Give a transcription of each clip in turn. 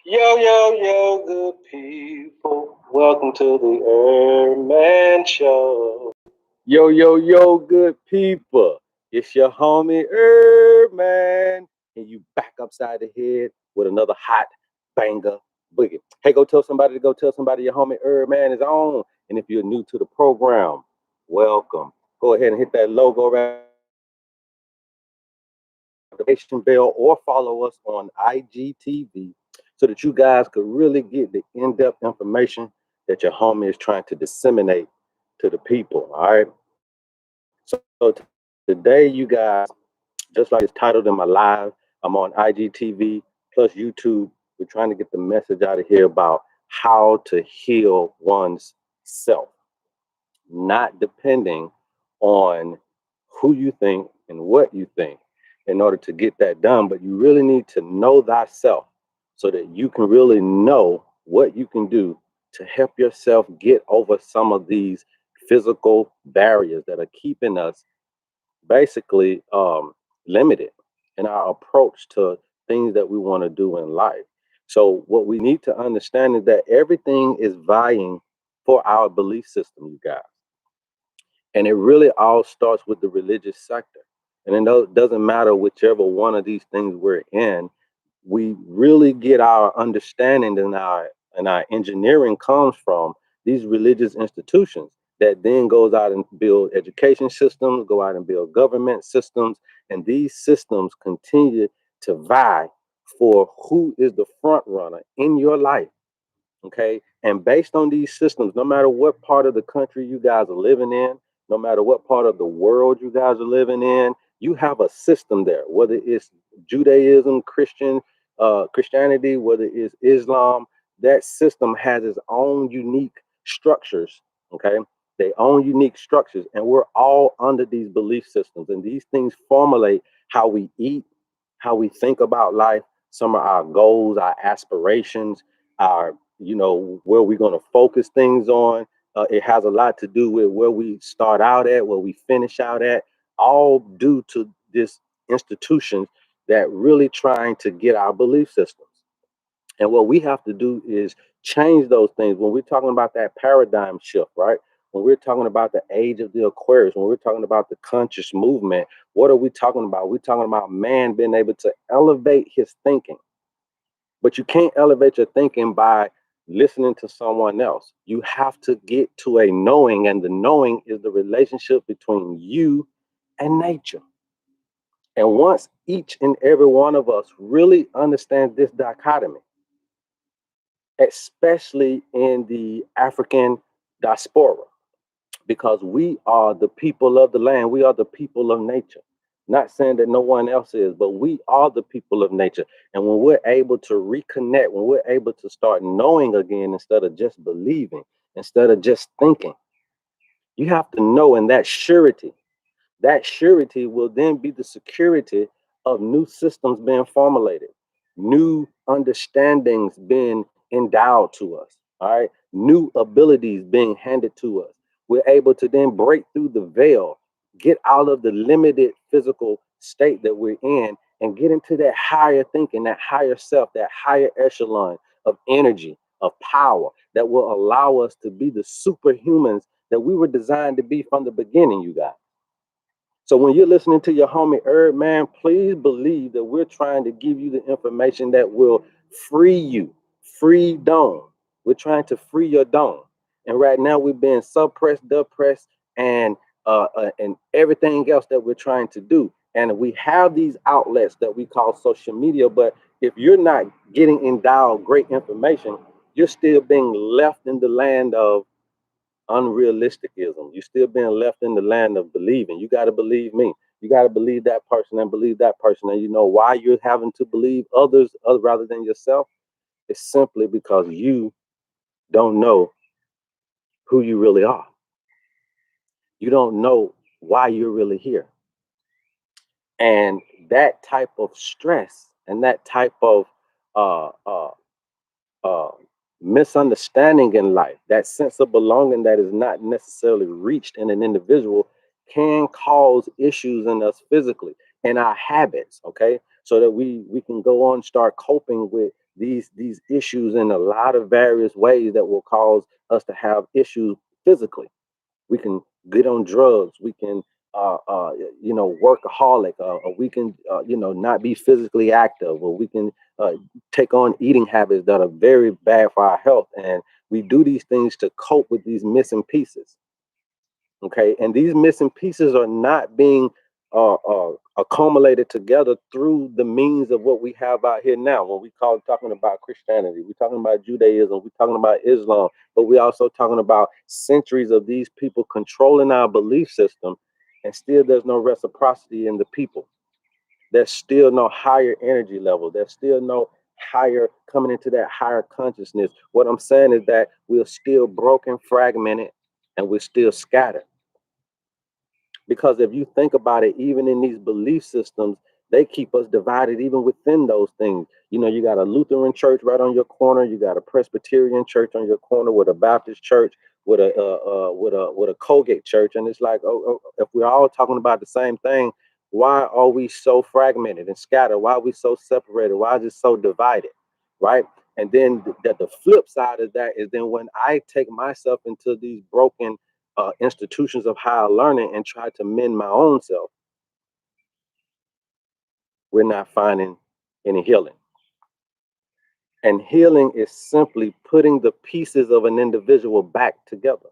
Yo, yo, yo, good people. Welcome to the HerbMan Show. Yo, yo, yo, good people. It's your homie HerbMan. And you back upside the head with another hot banger boogie. Hey, go tell somebody your homie HerbMan is on. And if you're new to the program, welcome. Go ahead and hit that logo right notification bell or follow us on IGTV so that you guys could really get the in-depth information that your homie is trying to disseminate to the people. All right. So today, you guys, just like it's titled in my live, I'm on IGTV plus YouTube. We're trying to get the message out of here about how to heal one's self, not depending on who you think and what you think in order to get that done. But you really need to know thyself so that you can really know what you can do to help yourself get over some of these physical barriers that are keeping us basically limited in our approach to things that we want to do in life. So, what we need to understand is that everything is vying for our belief system, you guys. And it really all starts with the religious sector. And it doesn't matter whichever one of these things we're in, we really get our understanding and our engineering comes from these religious institutions that then goes out and build education systems, go out and build government systems, and these systems continue to vie for who is the front runner in your life. Okay. And based on these systems, no matter what part of the country you guys are living in, no matter what part of the world you guys are living in, you have a system there, whether it's Judaism, Christianity, whether it's Islam, that system has its own unique structures. Okay. They own unique structures, and we're all under these belief systems. And these things formulate how we eat, how we think about life, some of our goals, our aspirations, our where we're going to focus things on. It has a lot to do with where we start out at, where we finish out at, all due to this institution that really trying to get our belief systems. And what we have to do is change those things. When we're talking about that paradigm shift, right? When we're talking about the age of the Aquarius, when we're talking about the conscious movement, what are we talking about? We're talking about man being able to elevate his thinking. But you can't elevate your thinking by listening to someone else. You have to get to a knowing, and the knowing is the relationship between you and nature. And once each and every one of us really understands this dichotomy, especially in the African diaspora, because we are the people of the land. We are the people of nature. Not saying that no one else is, but we are the people of nature. And when we're able to reconnect, when we're able to start knowing again instead of just believing, instead of just thinking, you have to know, and that surety will then be the security of new systems being formulated, new understandings being endowed to us, all right, new abilities being handed to us. We're able to then break through the veil, get out of the limited physical state that we're in, and get into that higher thinking, that higher self, that higher echelon of energy, of power that will allow us to be the superhumans that we were designed to be from the beginning, you guys. So when you're listening to your homie Herb, man, please believe that we're trying to give you the information that will free you, free dome. We're trying to free your dome. And right now we're being suppressed, depressed, and everything else that we're trying to do. And we have these outlets that we call social media, but if you're not getting endowed great information, you're still being left in the land of unrealisticism. You're still being left in the land of believing. You got to believe me. You got to believe that person and believe that person. And you know why you're having to believe others rather than yourself? It's simply because you don't know who you really are. You don't know why you're really here. And that type of stress and that type of uh, uh, uh, misunderstanding in life, that sense of belonging that is not necessarily reached in an individual, can cause issues in us physically and our habits. Okay, so that we can go on start coping with these issues in a lot of various ways that will cause us to have issues physically. We can get on drugs. We can, workaholic, or we can, not be physically active, or we can take on eating habits that are very bad for our health. And we do these things to cope with these missing pieces. Okay, and these missing pieces are not being accumulated together through the means of what we have out here now. When we call talking about Christianity, we're talking about Judaism, we're talking about Islam, but we're also talking about centuries of these people controlling our belief system, and still there's no reciprocity in the people. There's still no higher energy level. There's still no higher coming into that higher consciousness. What I'm saying is that we're still broken, fragmented, and we're still scattered. Because if you think about it, even in these belief systems, they keep us divided even within those things. You got a Lutheran church right on your corner, you got a Presbyterian church on your corner, with a Baptist church, with a Colgate church, and it's like, if we're all talking about the same thing, why are we so fragmented and scattered? Why are we so separated? Why is it so divided, right? And then the flip side of that is then when I take myself into these broken institutions of higher learning and try to mend my own self, we're not finding any healing. And healing is simply putting the pieces of an individual back together.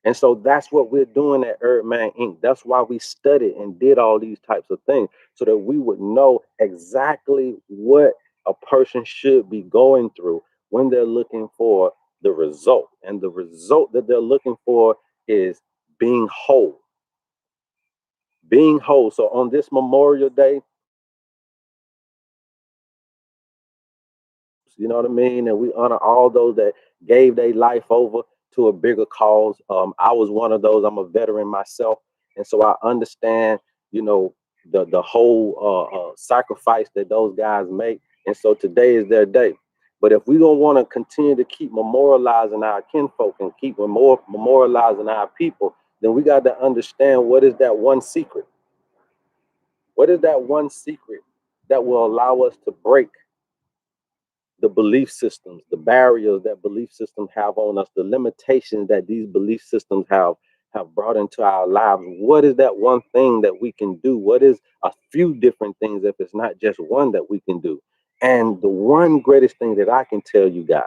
And so that's what we're doing at HerbMan Inc. That's why we studied and did all these types of things, so that we would know exactly what a person should be going through when they're looking for the result. And the result that they're looking for is being whole. Being whole. So on this Memorial Day, you know what I mean? And we honor all those that gave their life over to a bigger cause. I was one of those. I'm a veteran myself. And so I understand, the whole sacrifice that those guys make. And so today is their day. But if we don't want to continue to keep memorializing our kinfolk and keep memorializing our people, then we got to understand, what is that one secret? What is that one secret that will allow us to break the belief systems, the barriers that belief systems have on us, the limitations that these belief systems have brought into our lives? What is that one thing that we can do? What is a few different things, if it's not just one, that we can do? And the one greatest thing that I can tell you guys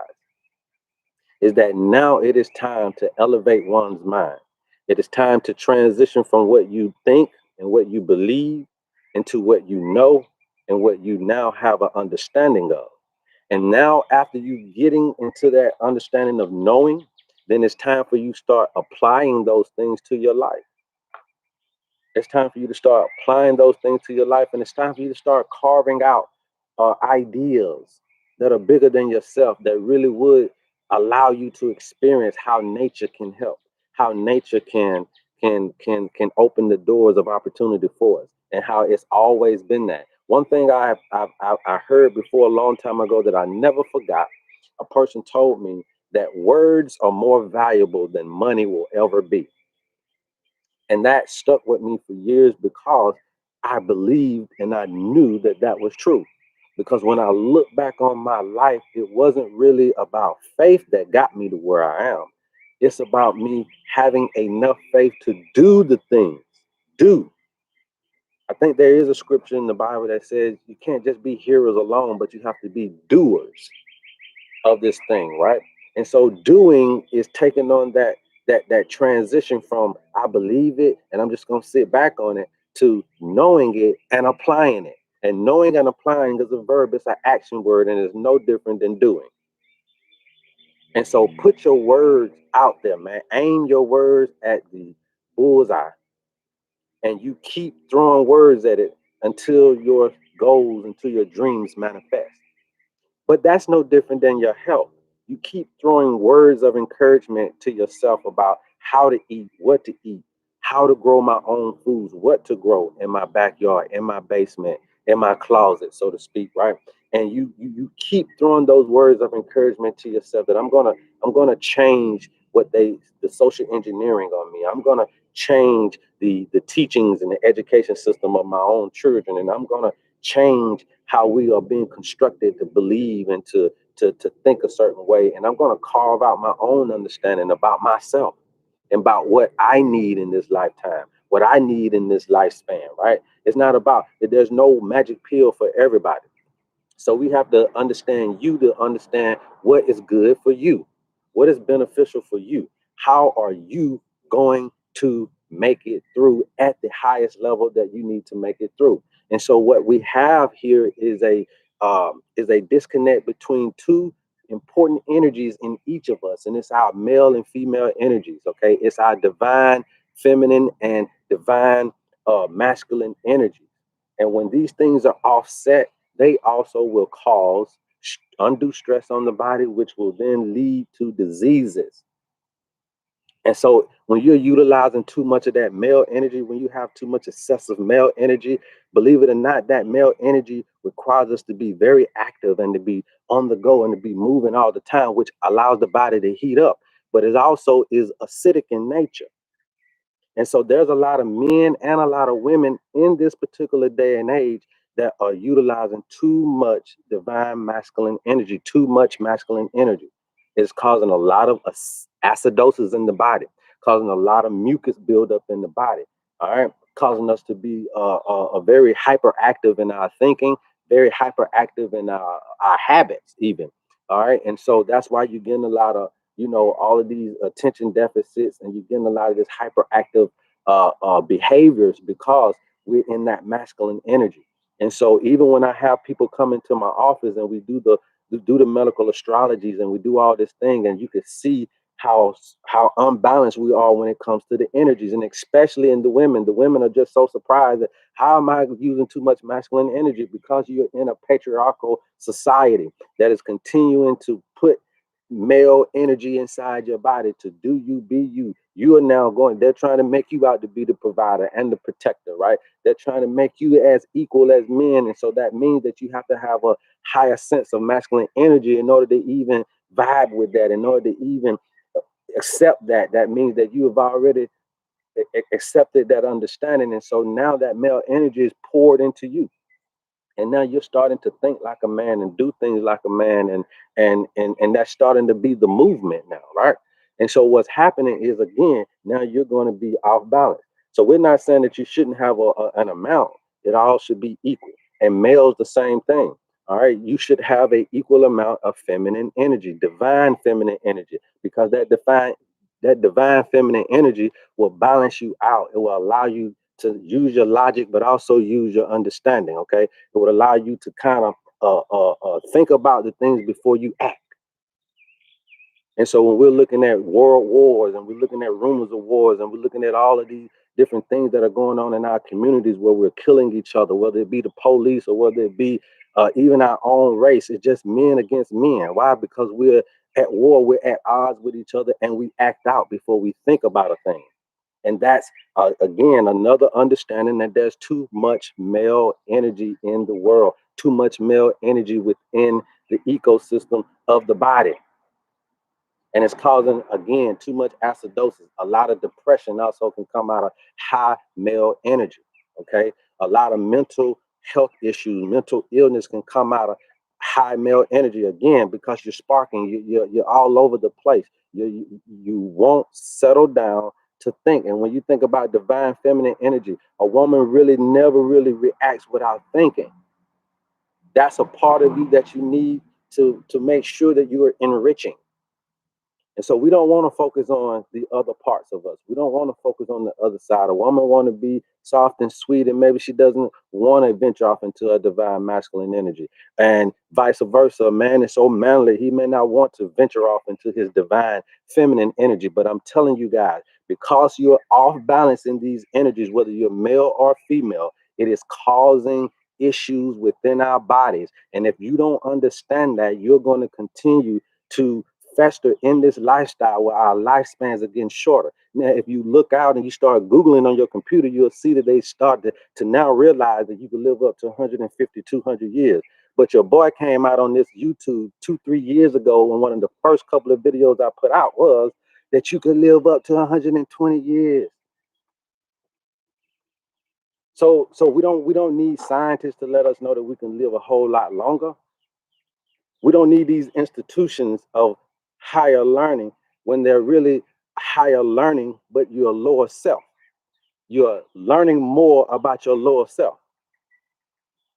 is that now it is time to elevate one's mind. It is time to transition from what you think and what you believe into what you know and what you now have an understanding of. And now, after you getting into that understanding of knowing, then it's time for you to start applying those things to your life. It's time for you to start applying those things to your life, and it's time for you to start carving out ideas that are bigger than yourself, that really would allow you to experience how nature can help, how nature can open the doors of opportunity for us, and how it's always been that. One thing I heard before a long time ago that I never forgot. A person told me that words are more valuable than money will ever be. And that stuck with me for years, because I believed and I knew that that was true. Because when I look back on my life, it wasn't really about faith that got me to where I am. It's about me having enough faith to do the things. Do. I think there is a scripture in the Bible that says you can't just be hearers alone, but you have to be doers of this thing, right? And so doing is taking on that transition from I believe it and I'm just gonna sit back on it, to knowing it and applying it. And knowing and applying is a verb, it's an action word, and it's no different than doing. And so put your words out there, man. Aim your words at the bullseye, and you keep throwing words at it until your goals, until your dreams manifest. But that's no different than your health. You keep throwing words of encouragement to yourself about how to eat, what to eat, how to grow my own foods, what to grow in my backyard, in my basement, in my closet, so to speak, right? And you keep throwing those words of encouragement to yourself, that I'm gonna change the social engineering on me. I'm gonna change the teachings and the education system of my own children, and I'm gonna change how we are being constructed to believe and to think a certain way. And I'm going to carve out my own understanding about myself and about what I need in this lifetime, what I need in this lifespan, right? It's not about that there's no magic pill for everybody. So we have to understand you to understand what is good for you, what is beneficial for you. How are you going to make it through at the highest level that you need to make it through? And so what we have here is a disconnect between two important energies in each of us, and it's our male and female energies. Okay, it's our divine feminine and divine masculine energies. And when these things are offset, they also will cause undue stress on the body, which will then lead to diseases. And so when you're utilizing too much of that male energy, when you have too much excessive male energy, believe it or not, that male energy requires us to be very active and to be on the go and to be moving all the time, which allows the body to heat up. But it also is acidic in nature. And so there's a lot of men and a lot of women in this particular day and age that are utilizing too much divine masculine energy, too much masculine energy. It's causing a lot of acidosis in the body, causing a lot of mucus buildup in the body. All right, causing us to be very hyperactive in our thinking, very hyperactive in our habits, even. All right, and so that's why you're getting a lot of all of these attention deficits, and you're getting a lot of this hyperactive behaviors because we're in that masculine energy. And so even when I have people come into my office and we do the medical astrologies and we do all this thing, and you can see how how unbalanced we are when it comes to the energies, and especially in the women. The women are just so surprised that how am I using too much masculine energy? Because you're in a patriarchal society that is continuing to put male energy inside your body to do you, be you. You are now going, they're trying to make you out to be the provider and the protector, right? They're trying to make you as equal as men. And so that means that you have to have a higher sense of masculine energy in order to even vibe with that, in order to even accept that. That means that you have already accepted that understanding. And so now that male energy is poured into you, and now you're starting to think like a man and do things like a man, and that's starting to be the movement now, right? And so what's happening is, again, now you're going to be off balance. So we're not saying that you shouldn't have an amount. It all should be equal, and males the same thing. All right, you should have a equal amount of feminine energy, divine feminine energy, because that divine feminine energy will balance you out. It will allow you to use your logic, but also use your understanding. Okay, it would allow you to kind of think about the things before you act. And so when we're looking at world wars and we're looking at rumors of wars and we're looking at all of these different things that are going on in our communities where we're killing each other, whether it be the police or whether it be even our own race, it's just men against men. Why? Because we're at war, we're at odds with each other, and we act out before we think about a thing. And that's, again, another understanding that there's too much male energy in the world, too much male energy within the ecosystem of the body. And it's causing, again, too much acidosis. A lot of depression also can come out of high male energy. Okay, a lot of mental health issues, mental illness can come out of high male energy, again, because you're sparking, you're all over the place. You won't settle down to think. And when you think about divine feminine energy, a woman really never really reacts without thinking. That's a part of you that you need to make sure that you are enriching. And so we don't want to focus on the other parts of us. We don't want to focus on the other side. A woman want to be soft and sweet, and maybe she doesn't want to venture off into a divine masculine energy. And vice versa. A man is so manly, he may not want to venture off into his divine feminine energy. But I'm telling you guys, because you're off balance in these energies, whether you're male or female, it is causing issues within our bodies. And if you don't understand that, you're going to continue to fester in this lifestyle where our lifespans are getting shorter. Now, if you look out and you start Googling on your computer, you'll see that they start to now realize that you can live up to 150, 200 years. But your boy came out on this YouTube 2, 3 years ago, and one of the first couple of videos I put out was that you could live up to 120 years. So we don't need scientists to let us know that we can live a whole lot longer. We don't need these institutions of higher learning when they're really higher learning, but your lower self. You're learning more about your lower self.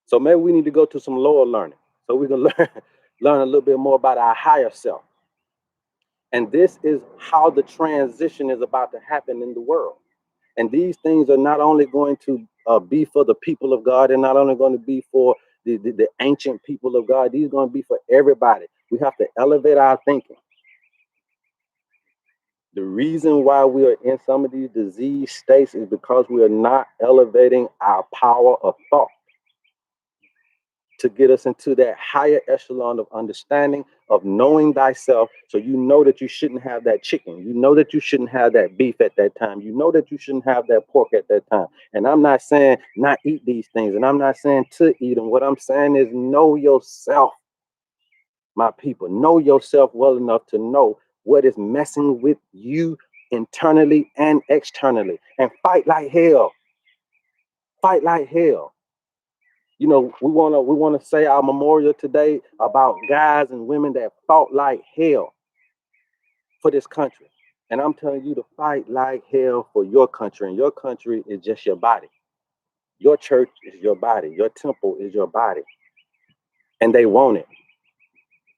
So maybe we need to go to some lower learning so we can learn a little bit more about our higher self. And this is how the transition is about to happen in the world. And these things are not only going to be for the people of God, and not only going to be for the ancient people of God, these are going to be for everybody. We have to elevate our thinking. The reason why we are in some of these disease states is because we are not elevating our power of thought to get us into that higher echelon of understanding, of knowing thyself. So you know that you shouldn't have that chicken. You know that you shouldn't have that beef at that time. You know that you shouldn't have that pork at that time. And I'm not saying not eat these things. And I'm not saying to eat them. What I'm saying is know yourself, my people. Know yourself well enough to know what is messing with you internally and externally. And fight like hell. Fight like hell. We wanna say our memorial today about guys and women that fought like hell for this country. And I'm telling you to fight like hell for your country. And your country is just your body. Your church is your body. Your temple is your body. And they want it.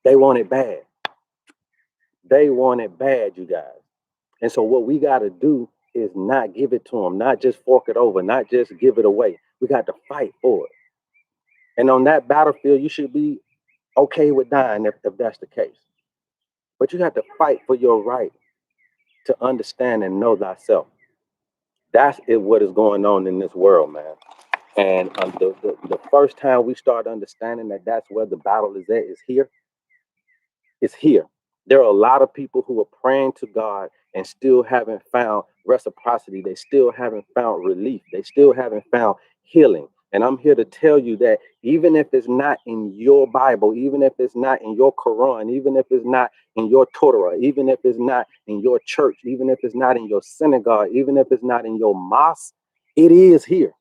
They want it bad. They want it bad, you guys. And so what we got to do is not give it to them, not just fork it over, not just give it away. We got to fight for it. And on that battlefield, you should be okay with dying if that's the case. But you have to fight for your right to understand and know thyself. That's what is going on in this world, man. And the first time we start understanding that that's where the battle is at is here. It's here. There are a lot of people who are praying to God and still haven't found reciprocity. They still haven't found relief. They still haven't found healing. And I'm here to tell you that even if it's not in your Bible, even if it's not in your Quran, even if it's not in your Torah, even if it's not in your church, even if it's not in your synagogue, even if it's not in your mosque, it is here.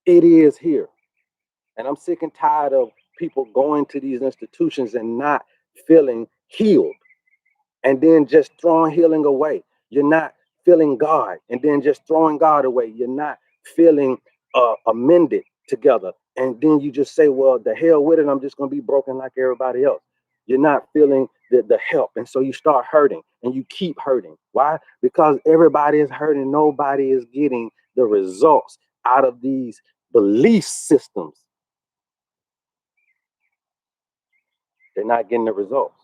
It is here. And I'm sick and tired of people going to these institutions and not feeling healed and then just throwing healing away. You're not feeling God and then just throwing God away. You're not feeling amended together. And then you just say, well, the hell with it. I'm just going to be broken like everybody else. You're not feeling the help. And so you start hurting and you keep hurting. Why? Because everybody is hurting. Nobody is getting the results out of these belief systems. They're not getting the results.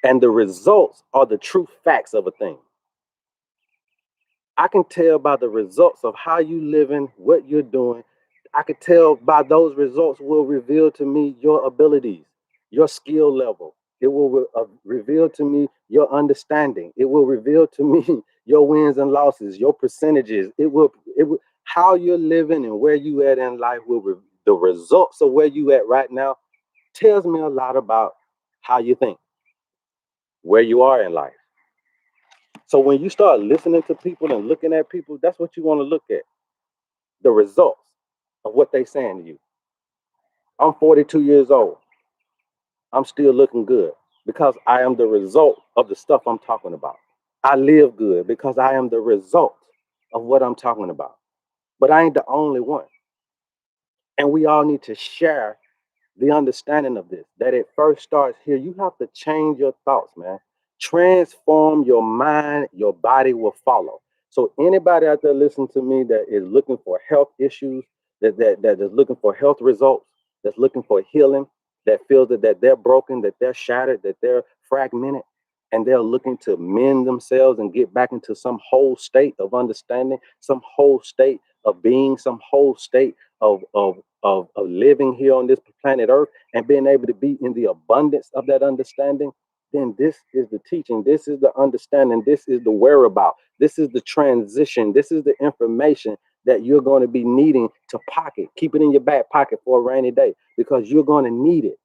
And the results are the true facts of a thing. I can tell by the results of how you living, what you're doing. I could tell by those results will reveal to me your abilities, your skill level. It will reveal to me your understanding. It will reveal to me your wins and losses, your percentages. It will how you're living and where you at in life the results of where you at right now tells me a lot about how you think, where you are in life. So when you start listening to people and looking at people, that's what you want to look at. The results of what they saying to you. I'm 42 years old. I'm still looking good because I am the result of the stuff I'm talking about. I live good because I am the result of what I'm talking about. But I ain't the only one. And we all need to share the understanding of this, that it first starts here. You have to change your thoughts, man. Transform your mind, your body will follow. So anybody out there listening to me that is looking for health issues, that is looking for health results, that's looking for healing, that feels that they're broken, that they're shattered, that they're fragmented, and they're looking to mend themselves and get back into some whole state of understanding, some whole state of being, some whole state of living here on this planet Earth and being able to be in the abundance of that understanding, then this is the teaching, this is the understanding, this is the whereabout, this is the transition, this is the information that you're going to be needing to pocket. Keep it in your back pocket for a rainy day because you're going to need it.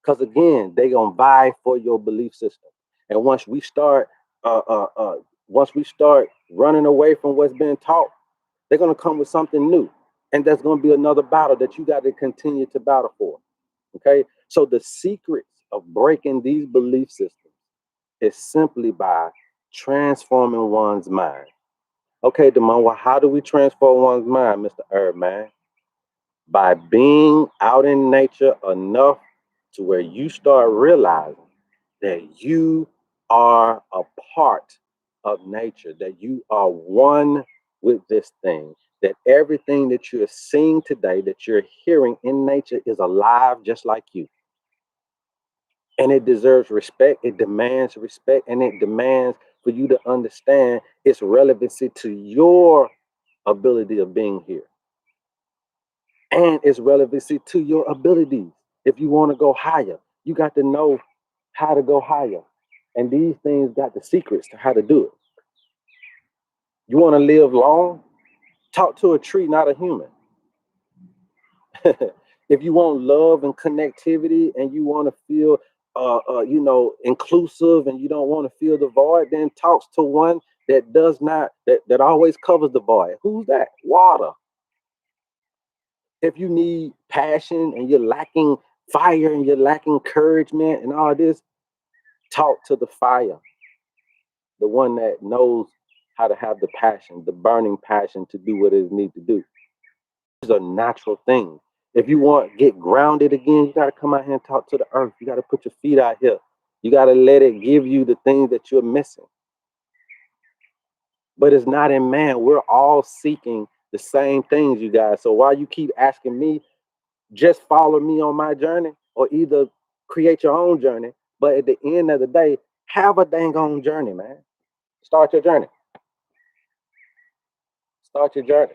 Because again, they're going to vie for your belief system. And once we start Once we start running away from what's being taught, they're going to come with something new. And that's going to be another battle that you got to continue to battle for. Okay. So the secrets of breaking these belief systems is simply by transforming one's mind. Okay, Damon, well, how do we transform one's mind, Mr. HerbMan? By being out in nature enough to where you start realizing that you are a part of nature, that you are one with this thing, that everything that you're seeing today, that you're hearing in nature is alive just like you. And it deserves respect, it demands respect, and it demands for you to understand its relevancy to your ability of being here and its relevancy to your abilities. If you want to go higher, you got to know how to go higher. And these things got the secrets to how to do it. You want to live long? Talk to a tree, not a human. If you want love and connectivity and you want to feel inclusive and you don't want to feel the void, then talks to one that does not, that always covers the void. Who's that? Water. If you need passion and you're lacking fire and you're lacking encouragement and all this, talk to the fire, the one that knows how to have the passion, the burning passion to do what it needs to do. These are natural things. If you want to get grounded again, you got to come out here and talk to the earth. You got to put your feet out here. You got to let it give you the things that you're missing. But it's not in man. We're all seeking the same things, you guys. So while you keep asking me, just follow me on my journey or either create your own journey. But at the end of the day, have a dang on journey, man. Start your journey. Start your journey.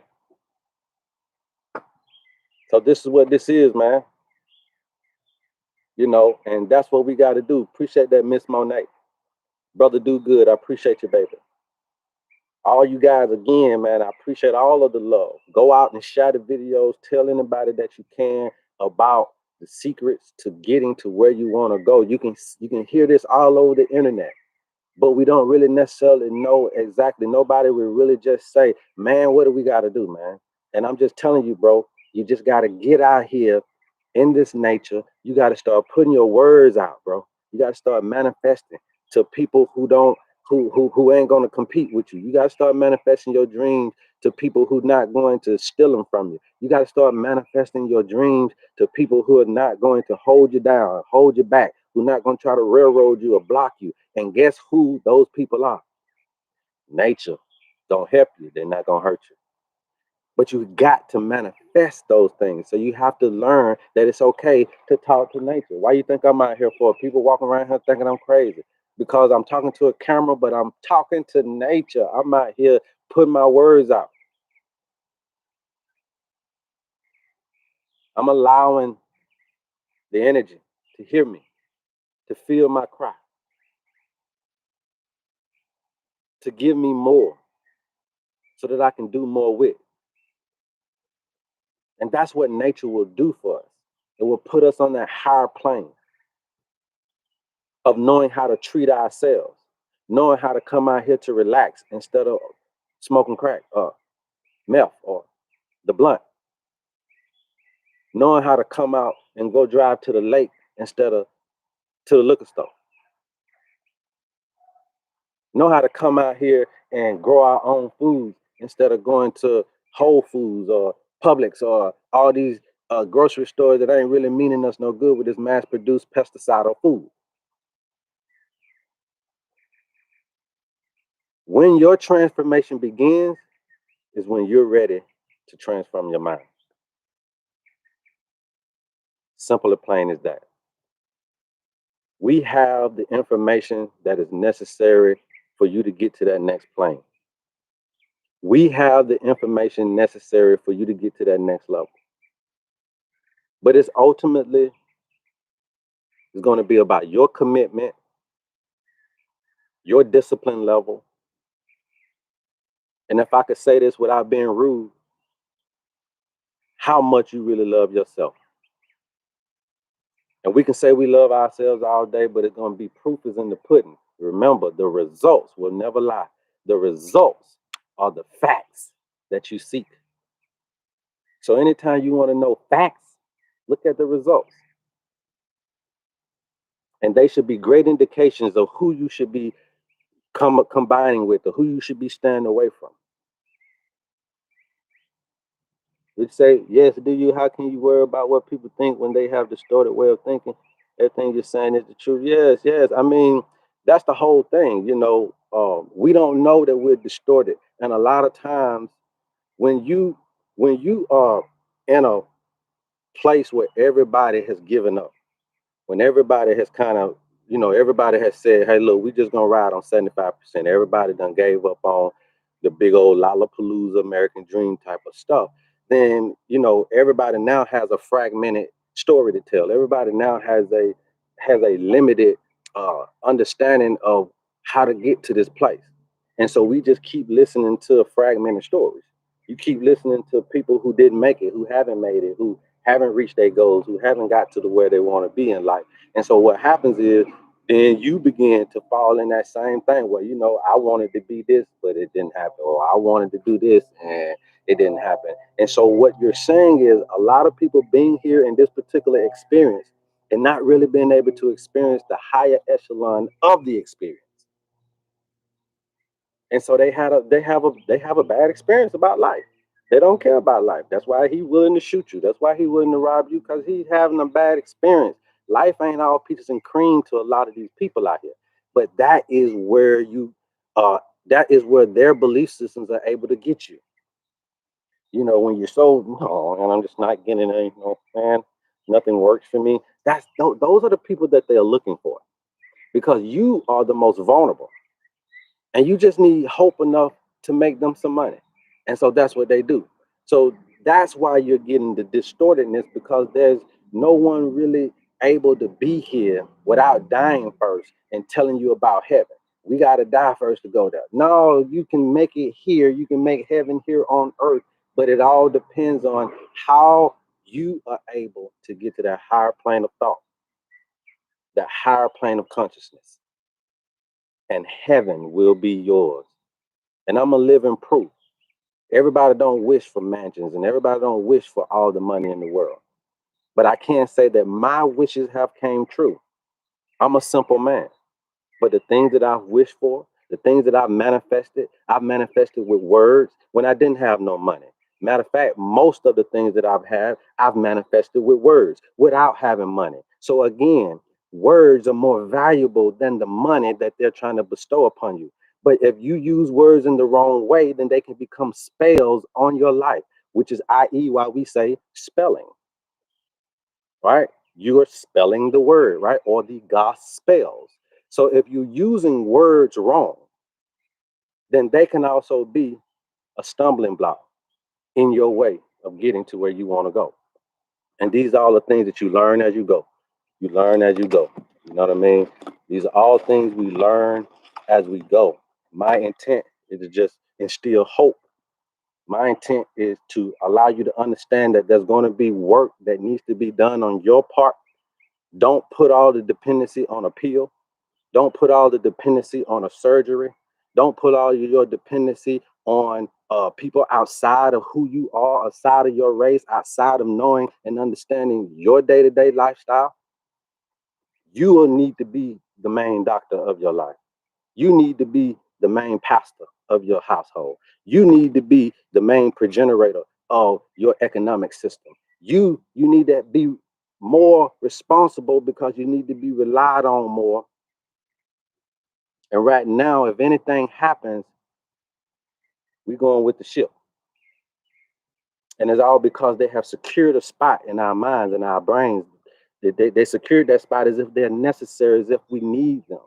So this is what this is, man. And that's what we got to do. Appreciate that, Miss Monet. Brother, do good. I appreciate you, baby. All you guys, again, man, I appreciate all of the love. Go out and share the videos. Tell anybody that you can about the secrets to getting to where you want to go. You can hear this all over the internet, but we don't really necessarily know exactly. Nobody will really just say, man, what do we got to do, man? And I'm just telling you, bro, you just got to get out here in this nature. You got to start putting your words out, bro. You got to start manifesting to people who ain't going to compete with you. You got to start manifesting your dreams to people who not going to steal them from you. You got to start manifesting your dreams to people who are not going to hold you down, hold you back, who are not going to try to railroad you or block you. And guess who those people are? Nature. Don't help you. They're not going to hurt you. But you got to manifest those things. So you have to learn that it's okay to talk to nature. Why you think I'm out here for? People walking around here thinking I'm crazy because I'm talking to a camera, but I'm talking to nature. I'm out here putting my words out. I'm allowing the energy to hear me, to feel my cry, to give me more so that I can do more with. And that's what nature will do for us. It will put us on that higher plane of knowing how to treat ourselves, knowing how to come out here to relax instead of smoking crack or meth or the blunt, knowing how to come out and go drive to the lake instead of to the liquor store, know how to come out here and grow our own foods instead of going to Whole Foods or Publix or all these grocery stores that ain't really meaning us no good with this mass produced pesticidal food. When your transformation begins is when you're ready to transform your mind. Simple and plain as that. We have the information that is necessary for you to get to that next plane. We have the information necessary for you to get to that next level. But it's ultimately it's going to be about your commitment, your discipline level. And if I could say this without being rude, how much you really love yourself. And we can say we love ourselves all day, but it's going to be proof is in the pudding. Remember, the results will never lie. The results are the facts that you seek. So anytime you want to know facts, look at the results. And they should be great indications of who you should be combining with or who you should be staying away from. We say, yes, do you? How can you worry about what people think when they have distorted way of thinking? Everything you're saying is the truth. Yes, yes. I mean, that's the whole thing. We don't know that we're distorted, and a lot of times when you are in a place where everybody has given up, when everybody has kind of, everybody has said, hey, look, we just gonna ride on 75%. Everybody done gave up on the big old Lollapalooza American dream type of stuff. Then, everybody now has a fragmented story to tell. Everybody now has a limited understanding of how to get to this place. And so we just keep listening to fragmented stories. You keep listening to people who didn't make it, who haven't made it, who haven't reached their goals, who haven't got to the where they want to be in life. And so what happens is then you begin to fall in that same thing where, I wanted to be this, but it didn't happen. Or I wanted to do this and it didn't happen. And so what you're saying is a lot of people being here in this particular experience and not really being able to experience the higher echelon of the experience. And so they have a bad experience about life. They don't care about life. That's why he's willing to shoot you. That's why he's willing to rob you, because he's having a bad experience. Life ain't all peaches and cream to a lot of these people out here. But that is where their belief systems are able to get you. When you're so, no, and I'm just not getting it, man, nothing works for me. Those are the people that they're looking for, because you are the most vulnerable and you just need hope enough to make them some money. And so that's what they do. So that's why you're getting the distortedness, because there's no one really able to be here without dying first and telling you about heaven. We got to die first to go there. No, you can make it here. You can make heaven here on earth, but it all depends on how you are able to get to that higher plane of thought, that higher plane of consciousness, and heaven will be yours. And I'm a living proof. Everybody don't wish for mansions and everybody don't wish for all the money in the world. But I can say that my wishes have came true. I'm a simple man. But the things that I've wished for, the things that I've manifested with words when I didn't have no money. Matter of fact, most of the things that I've had, I've manifested with words without having money. So again, words are more valuable than the money that they're trying to bestow upon you. But if you use words in the wrong way, then they can become spells on your life, which is i.e. why we say spelling, right? You are spelling the word, right? Or the gospels. So if you're using words wrong, then they can also be a stumbling block in your way of getting to where you want to go. And these are all the things that you learn as you go. You learn as you go. You know what I mean? These are all things we learn as we go. My intent is to just instill hope. My intent is to allow you to understand that there's going to be work that needs to be done on your part. Don't put all the dependency on a pill. Don't put all the dependency on a surgery. Don't put all your dependency on people outside of who you are, outside of your race, outside of knowing and understanding your day-to-day lifestyle. You will need to be the main doctor of your life. You need to be the main pastor of your household. You need to be the main progenitor of your economic system. You need to be more responsible because you need to be relied on more. And right now, if anything happens, we're going with the ship. And it's all because they have secured a spot in our minds and our brains. They secured that spot as if they're necessary, as if we need them.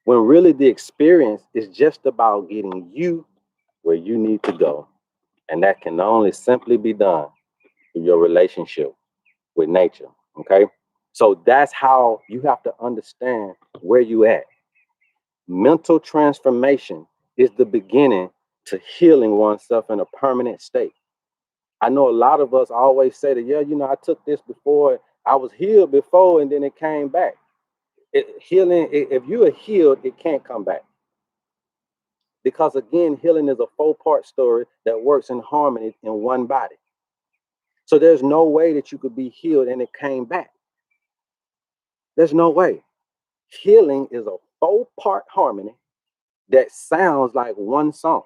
When really the experience is just about getting you where you need to go. And that can only simply be done through your relationship with nature. Okay. So that's how you have to understand where you at. Mental transformation is the beginning to healing oneself in a permanent state. I know a lot of us always say that, yeah, I took this before, I was healed before, and then it came back. Healing, if you are healed, it can't come back. Because again, healing is a 4-part story that works in harmony in one body. So there's no way that you could be healed and it came back. There's no way. Healing is a 4-part harmony that sounds like one song.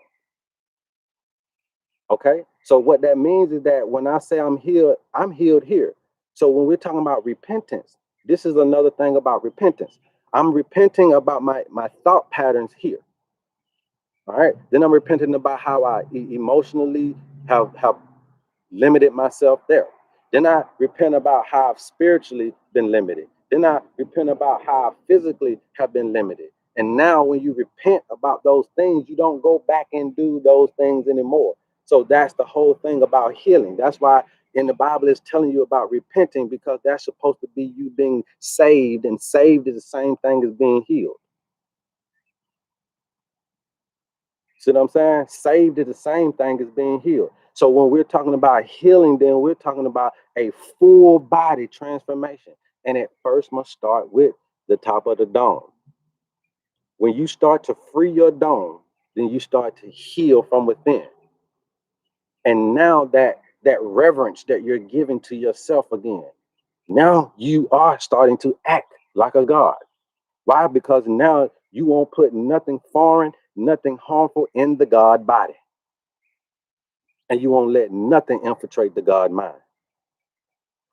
Okay. So what that means is that when I say I'm healed here. So when we're talking about repentance, this is another thing about repentance. I'm repenting about my thought patterns here. All right. Then I'm repenting about how I emotionally have limited myself there. Then I repent about how I've spiritually been limited. Then I repent about how I physically have been limited. And now, when you repent about those things, you don't go back and do those things anymore. So that's the whole thing about healing. That's why in the Bible it's telling you about repenting, because that's supposed to be you being saved, and saved is the same thing as being healed. See what I'm saying? Saved is the same thing as being healed. So when we're talking about healing, then we're talking about a full body transformation. And it first must start with the top of the dome. When you start to free your dome, then you start to heal from within. And now that reverence that you're giving to yourself again, now you are starting to act like a God. Why? Because now you won't put nothing foreign, nothing harmful in the God body. And you won't let nothing infiltrate the God mind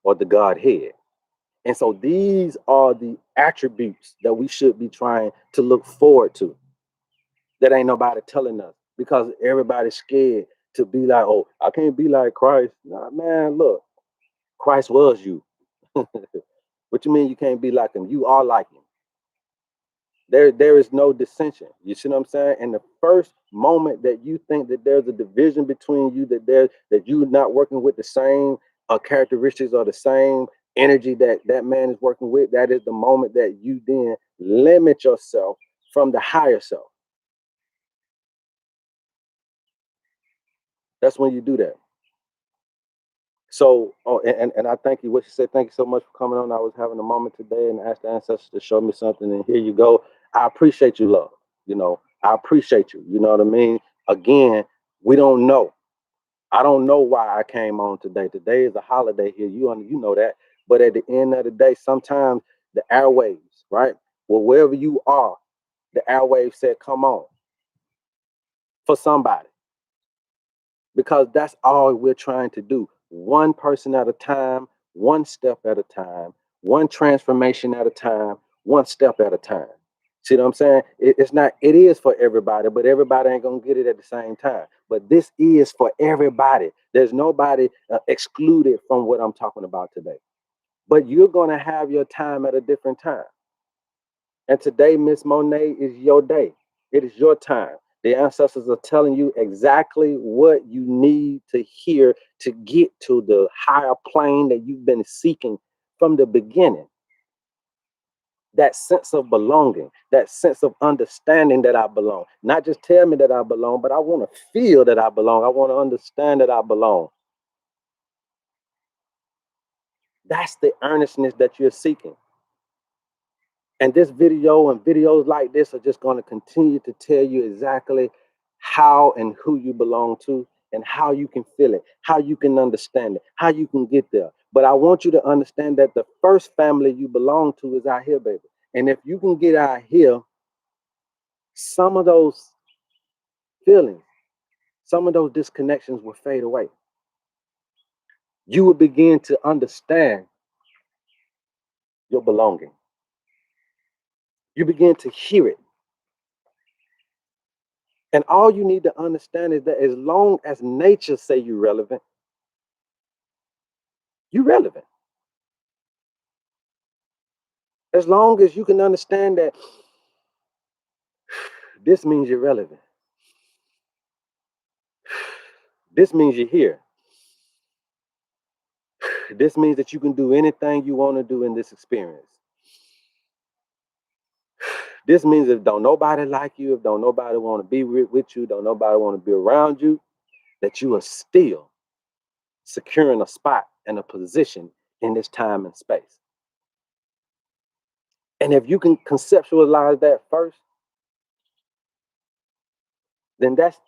or the God head. And so these are the attributes that we should be trying to look forward to. That ain't nobody telling us, because everybody's scared to be like, oh, I can't be like Christ. Nah, man, look, Christ was you. What you mean you can't be like him? You are like him. There is no dissension. You see what I'm saying? And the first moment that you think that there's a division between you, that you're not working with the same characteristics or the same energy that man is working with, that is the moment that you then limit yourself from the higher self. That's when you do that. So, oh, and I thank you. What you said, thank you so much for coming on. I was having a moment today and asked the ancestors to show me something, and here you go. I appreciate you, love. I appreciate you. You know what I mean? Again, we don't know. I don't know why I came on today. Today is a holiday here. You know that. But at the end of the day, sometimes the airwaves, right? Well, wherever you are, the airwaves said, "Come on," for somebody, because that's all we're trying to do. One person at a time, one step at a time, one transformation at a time, one step at a time. See what I'm saying? It's not, it is for everybody, but everybody ain't gonna get it at the same time. But this is for everybody. There's nobody excluded from what I'm talking about today. But you're gonna have your time at a different time. And today, Miss Monet, is your day. It is your time. The ancestors are telling you exactly what you need to hear to get to the higher plane that you've been seeking from the beginning. That sense of belonging, that sense of understanding that I belong. Not just tell me that I belong, but I want to feel that I belong. I want to understand that I belong. That's the earnestness that you're seeking. And this video and videos like this are just going to continue to tell you exactly how and who you belong to, and how you can feel it, how you can understand it, how you can get there. But I want you to understand that the first family you belong to is out here, baby. And if you can get out here, some of those feelings, some of those disconnections will fade away. You will begin to understand your belonging. You begin to hear it. And all you need to understand is that as long as nature say you're relevant, you're relevant. As long as you can understand that this means you're relevant. This means you're here. This means that you can do anything you want to do in this experience. This means if don't nobody like you, if don't nobody want to be with you, don't nobody want to be around you, that you are still securing a spot and a position in this time and space. And if you can conceptualize that first, then that's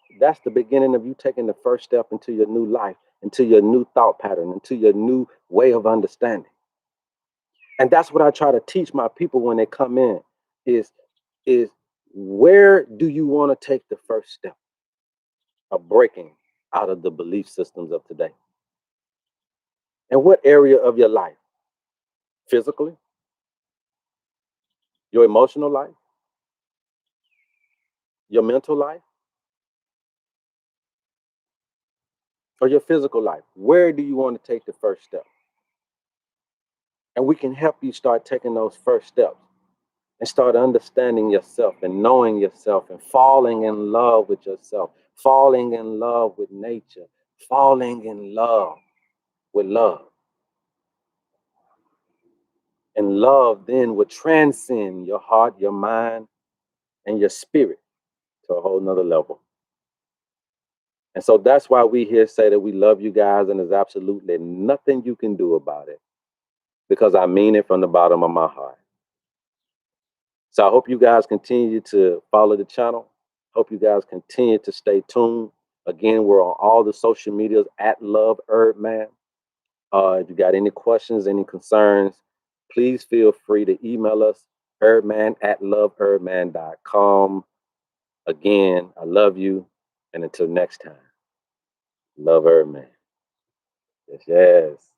the beginning of you taking the first step into your new life, into your new thought pattern, into your new way of understanding. And that's what I try to teach my people when they come in is is where do you want to take the first step of breaking out of the belief systems of today? And what area of your life? Physically, your emotional life, your mental life, or your physical life? Where do you want to take the first step? And we can help you start taking those first steps and start understanding yourself and knowing yourself and falling in love with yourself, falling in love with nature, falling in love with love. And love then will transcend your heart, your mind, and your spirit to a whole nother level. And so that's why we here say that we love you guys, and there's absolutely nothing you can do about it because I mean it from the bottom of my heart. So I hope you guys continue to follow the channel. Hope you guys continue to stay tuned. Again, we're on all the social medias at Love HerbMan. If you got any questions, any concerns, please feel free to email us, herbman@loveherbman.com. Again, I love you. And until next time, love HerbMan. Yes, yes.